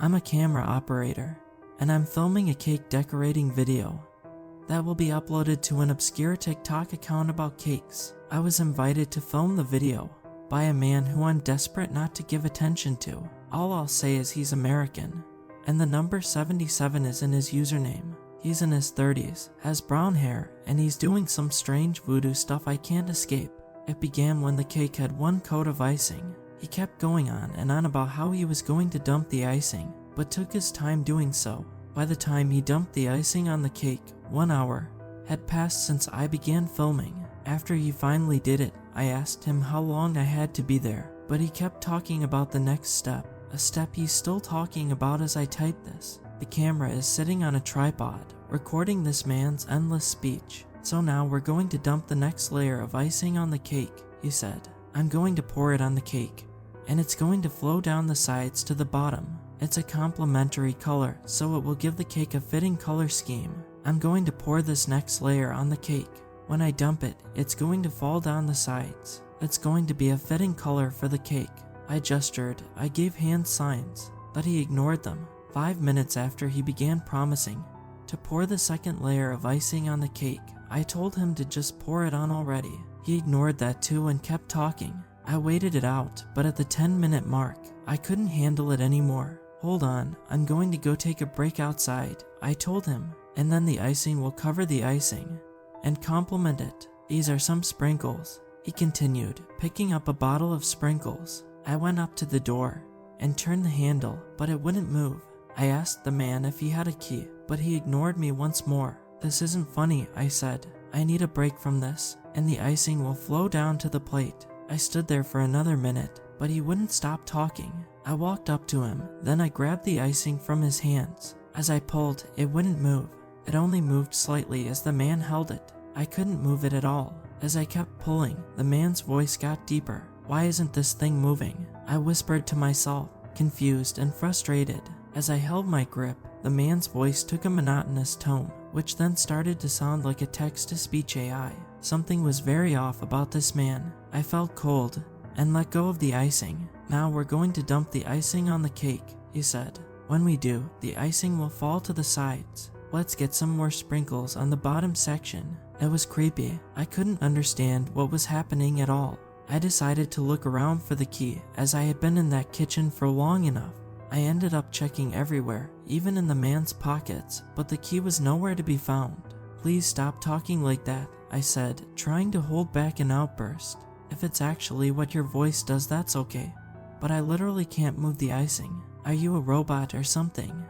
I'm a camera operator, and I'm filming a cake decorating video that will be uploaded to an obscure TikTok account about cakes. I was invited to film the video by a man who I'm desperate not to give attention to. All I'll say is he's American, and the number 77 is in his username. He's in his 30s, has brown hair, and he's doing some strange voodoo stuff I can't escape. It began when the cake had one coat of icing. He kept going on and on about how he was going to dump the icing, but took his time doing so. By the time he dumped the icing on the cake, 1 hour had passed since I began filming. After he finally did it, I asked him how long I had to be there, but he kept talking about the next step, a step he's still talking about as I type this. The camera is sitting on a tripod, recording this man's endless speech. So now we're going to dump the next layer of icing on the cake, he said. I'm going to pour it on the cake, and it's going to flow down the sides to the bottom. It's a complementary color, so it will give the cake a fitting color scheme. I'm going to pour this next layer on the cake. When I dump it, it's going to fall down the sides. It's going to be a fitting color for the cake. I gestured, I gave hand signs, but he ignored them. 5 minutes after he began promising to pour the second layer of icing on the cake, I told him to just pour it on already. He ignored that too and kept talking. I waited it out, but at the 10-minute mark, I couldn't handle it anymore. Hold on, I'm going to go take a break outside, I told him, and then the icing will cover the icing and complement it. These are some sprinkles, he continued, picking up a bottle of sprinkles. I went up to the door and turned the handle, but it wouldn't move. I asked the man if he had a key, but he ignored me once more. This isn't funny, I said. I need a break from this, and the icing will flow down to the plate. I stood there for another minute, but he wouldn't stop talking. I walked up to him, then I grabbed the icing from his hands. As I pulled, it wouldn't move. It only moved slightly as the man held it. I couldn't move it at all. As I kept pulling, the man's voice got deeper. Why isn't this thing moving? I whispered to myself, confused and frustrated. As I held my grip, the man's voice took a monotonous tone, which then started to sound like a text-to-speech AI. Something was very off about this man. I felt cold and let go of the icing. Now we're going to dump the icing on the cake, he said. When we do, the icing will fall to the sides. Let's get some more sprinkles on the bottom section. It was creepy. I couldn't understand what was happening at all. I decided to look around for the key, as I had been in that kitchen for long enough. I ended up checking everywhere, even in the man's pockets, but the key was nowhere to be found. Please stop talking like that, I said, trying to hold back an outburst. If it's actually what your voice does, that's okay. But I literally can't move the icing. Are you a robot or something?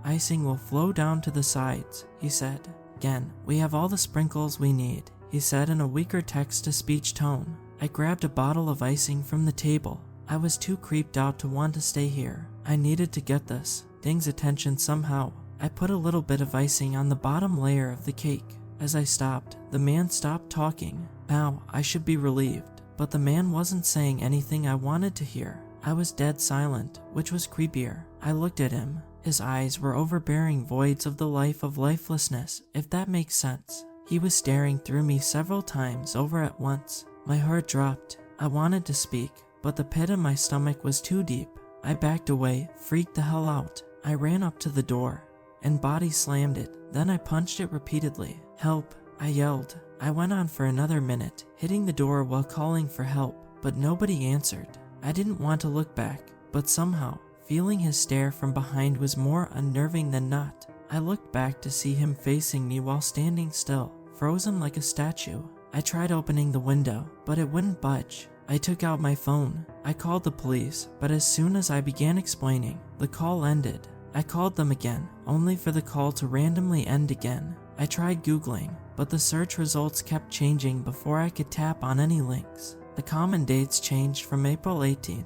Icing will flow down to the sides, he said. Again, we have all the sprinkles we need, he said in a weaker text-to-speech tone. I grabbed a bottle of icing from the table. I was too creeped out to want to stay here. I needed to get this thing's attention somehow. I put a little bit of icing on the bottom layer of the cake. As I stopped, the man stopped talking. Now, I should be relieved, but the man wasn't saying anything I wanted to hear. I was dead silent, which was creepier. I looked at him. His eyes were overbearing voids of the life of lifelessness, if that makes sense. He was staring through me several times over at once. My heart dropped. I wanted to speak, but the pit in my stomach was too deep. I backed away, freaked the hell out. I ran up to the door and body slammed it. Then I punched it repeatedly. Help, I yelled. I went on for another minute, hitting the door while calling for help, but nobody answered. I didn't want to look back, but somehow, feeling his stare from behind was more unnerving than not. I looked back to see him facing me while standing still, frozen like a statue. I tried opening the window, but it wouldn't budge. I took out my phone. I called the police, but as soon as I began explaining, the call ended. I called them again, only for the call to randomly end again. I tried Googling, but the search results kept changing before I could tap on any links. The common dates changed from April 18th,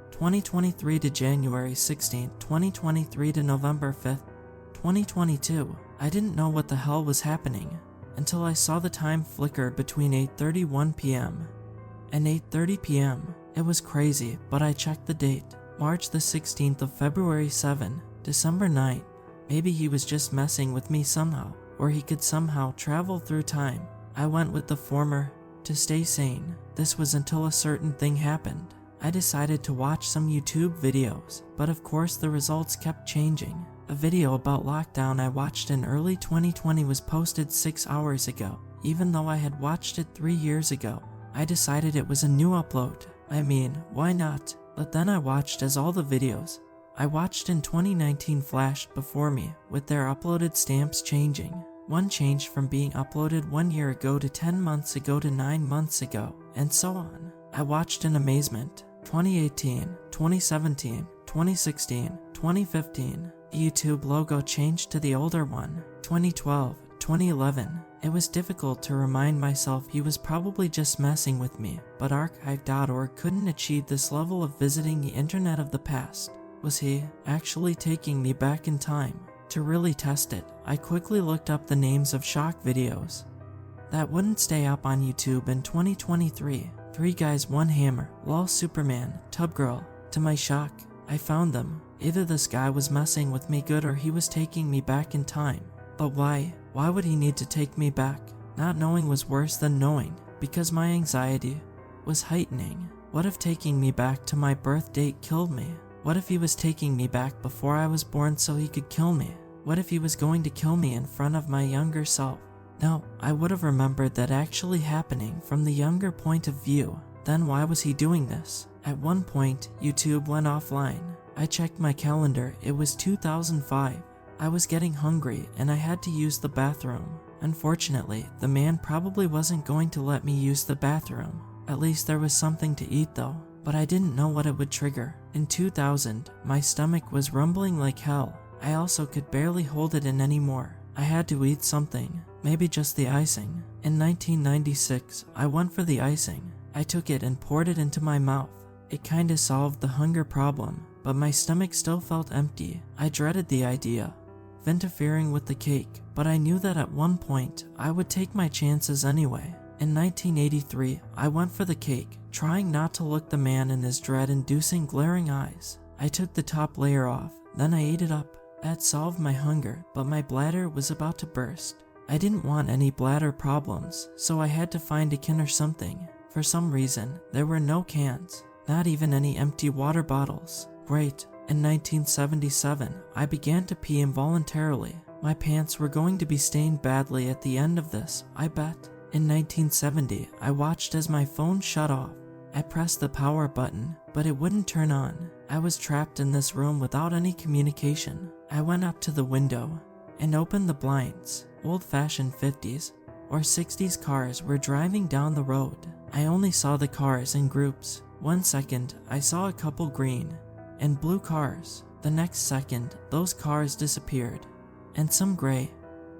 2023 to January 16th, 2023 to November 5th, 2022. I didn't know what the hell was happening until I saw the time flicker between 8:31 p.m. and 8:30 p.m. It was crazy, but I checked the date. March the 16th of February 7, December 9th. Maybe he was just messing with me somehow, or he could somehow travel through time. I went with the former to stay sane. This was until a certain thing happened. I decided to watch some YouTube videos, but of course the results kept changing. A video about lockdown I watched in early 2020 was posted 6 hours ago, even though I had watched it 3 years ago. I decided it was a new upload. I mean, why not? But then I watched as all the videos I watched in 2019 flashed before me, with their uploaded stamps changing. One changed from being uploaded 1 year ago to 10 months ago to 9 months ago, and so on. I watched in amazement. 2018, 2017, 2016, 2015. The YouTube logo changed to the older one. 2012, 2011. It was difficult to remind myself he was probably just messing with me, but archive.org couldn't achieve this level of visiting the internet of the past. Was he actually taking me back in time? To really test it, I quickly looked up the names of shock videos that wouldn't stay up on YouTube in 2023. 3 guys, 1 hammer, lol Superman, tub girl. To my shock, I found them. Either this guy was messing with me good or he was taking me back in time. But why? Why would he need to take me back? Not knowing was worse than knowing, because my anxiety was heightening. What if taking me back to my birth date killed me? What if he was taking me back before I was born so he could kill me? What if he was going to kill me in front of my younger self? No, I would have remembered that actually happening from the younger point of view. Then why was he doing this? At one point, YouTube went offline. I checked my calendar, it was 2005. I was getting hungry and I had to use the bathroom. Unfortunately, the man probably wasn't going to let me use the bathroom. At least there was something to eat though, but I didn't know what it would trigger. In 2000, my stomach was rumbling like hell. I also could barely hold it in anymore. I had to eat something, maybe just the icing. In 1996, I went for the icing. I took it and poured it into my mouth. It kinda solved the hunger problem, but my stomach still felt empty. I dreaded the idea of interfering with the cake, but I knew that at one point, I would take my chances anyway. In 1983, I went for the cake, trying not to look the man in his dread-inducing glaring eyes. I took the top layer off, then I ate it up. That solved my hunger, but my bladder was about to burst. I didn't want any bladder problems, so I had to find a can or something. For some reason, there were no cans, not even any empty water bottles. Great. In 1977, I began to pee involuntarily. My pants were going to be stained badly at the end of this, I bet. In 1970, I watched as my phone shut off. I pressed the power button, but it wouldn't turn on. I was trapped in this room without any communication. I went up to the window and opened the blinds. Old-fashioned 50s or 60s cars were driving down the road. I only saw the cars in groups. 1 second, I saw a couple green and blue cars. The next second, those cars disappeared, and some gray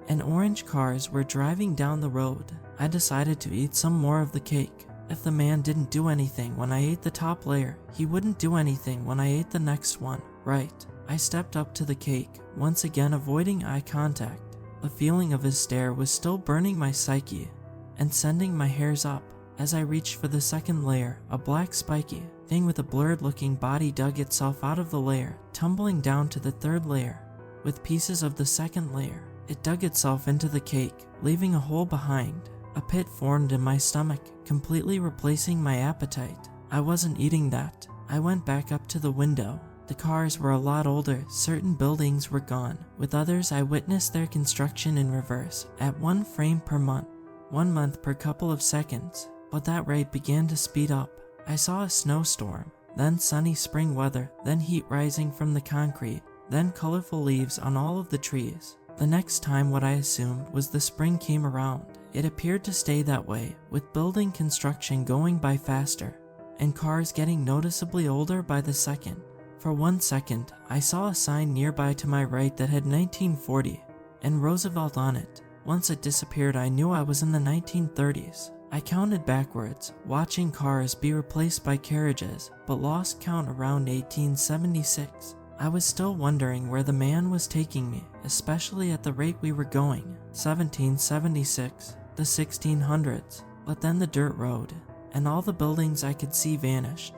and orange cars were driving down the road. I decided to eat some more of the cake. If the man didn't do anything when I ate the top layer, he wouldn't do anything when I ate the next one, right? I stepped up to the cake, once again avoiding eye contact. The feeling of his stare was still burning my psyche and sending my hairs up. As I reached for the second layer, a black spiky thing with a blurred-looking body dug itself out of the layer, tumbling down to the third layer. With pieces of the second layer, it dug itself into the cake, leaving a hole behind. A pit formed in my stomach, completely replacing my appetite. I wasn't eating that. I went back up to the window. The cars were a lot older, certain buildings were gone. With others, I witnessed their construction in reverse, at 1 frame per month. 1 month per couple of seconds. But that rate began to speed up. I saw a snowstorm, then sunny spring weather, then heat rising from the concrete, then colorful leaves on all of the trees. The next time what I assumed was the spring came around. It appeared to stay that way, with building construction going by faster, and cars getting noticeably older by the second. For 1 second, I saw a sign nearby to my right that had 1940 and Roosevelt on it. Once it disappeared, I knew I was in the 1930s. I counted backwards, watching cars be replaced by carriages, but lost count around 1876. I was still wondering where the man was taking me, especially at the rate we were going. 1776, the 1600s, but then the dirt road, and all the buildings I could see vanished,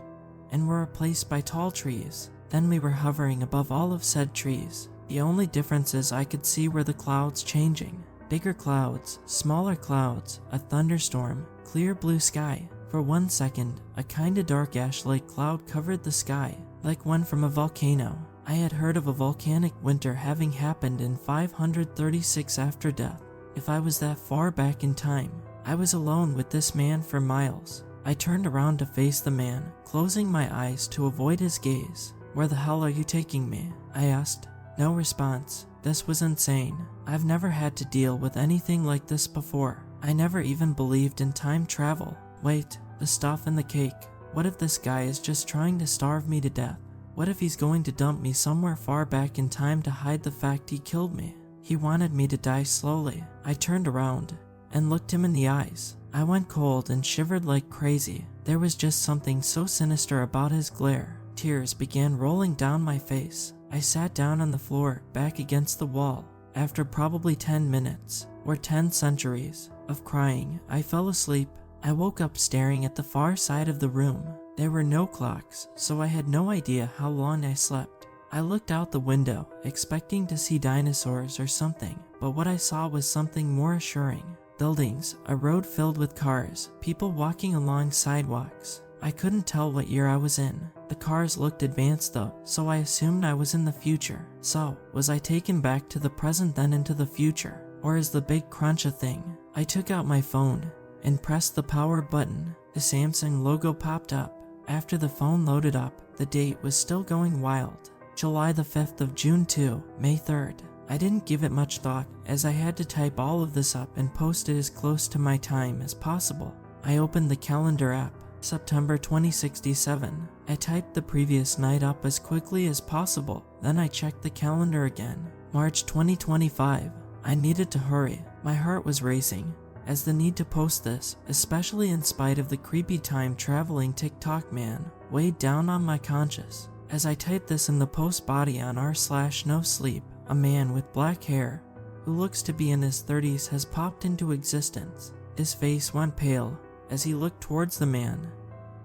and were replaced by tall trees. Then we were hovering above all of said trees. The only differences I could see were the clouds changing. Bigger clouds, smaller clouds, a thunderstorm, clear blue sky. For 1 second, a kinda dark ash-like cloud covered the sky, like one from a volcano. I had heard of a volcanic winter having happened in 536 after death. If I was that far back in time, I was alone with this man for miles. I turned around to face the man, closing my eyes to avoid his gaze. "Where the hell are you taking me?" I asked. No response. This was insane. I've never had to deal with anything like this before. I never even believed in time travel. Wait, the stuff in the cake. What if this guy is just trying to starve me to death? What if he's going to dump me somewhere far back in time to hide the fact he killed me? He wanted me to die slowly. I turned around and looked him in the eyes. I went cold and shivered like crazy. There was just something so sinister about his glare. Tears began rolling down my face. I sat down on the floor, back against the wall. After probably 10 minutes, or 10 centuries, of crying, I fell asleep. I woke up staring at the far side of the room. There were no clocks, so I had no idea how long I slept. I looked out the window, expecting to see dinosaurs or something, but what I saw was something more assuring. Buildings, a road filled with cars, people walking along sidewalks. I couldn't tell what year I was in. The cars looked advanced though, so I assumed I was in the future. So, was I taken back to the present then into the future? Or is the big crunch a thing? I took out my phone and pressed the power button. The Samsung logo popped up. After the phone loaded up, the date was still going wild. July the 5th of June to May 3rd. I didn't give it much thought, as I had to type all of this up and post it as close to my time as possible. I opened the calendar app. September 2067. I typed the previous night up as quickly as possible, then I checked the calendar again. March 2025. I needed to hurry. My heart was racing, as the need to post this, especially in spite of the creepy time traveling TikTok man, weighed down on my conscience. As I typed this in the post body on r/NOSLEEP, a man with black hair, who looks to be in his 30s, has popped into existence. His face went pale as he looked towards the man,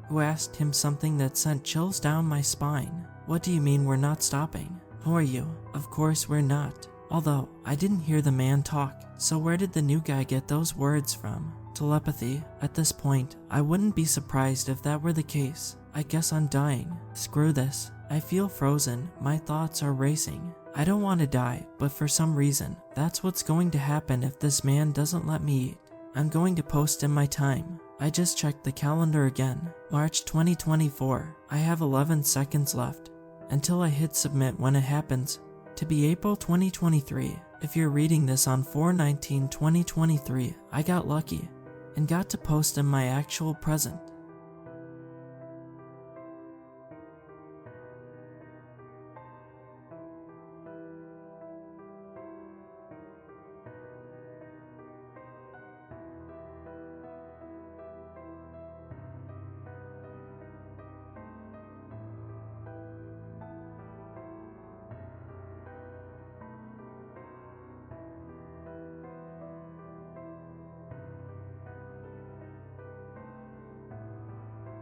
who asked him something that sent chills down my spine. "What do you mean we're not stopping? Who are you?" "Of course we're not." Although, I didn't hear the man talk, so where did the new guy get those words from? Telepathy. At this point, I wouldn't be surprised if that were the case. I guess I'm dying. Screw this. I feel frozen. My thoughts are racing. I don't want to die, but for some reason, that's what's going to happen if this man doesn't let me eat. I'm going to post in my time. I just checked the calendar again. March 2024. I have 11 seconds left until I hit submit when it happens to be April 2023. If you're reading this on 4/19/2023, I got lucky and got to post in my actual present.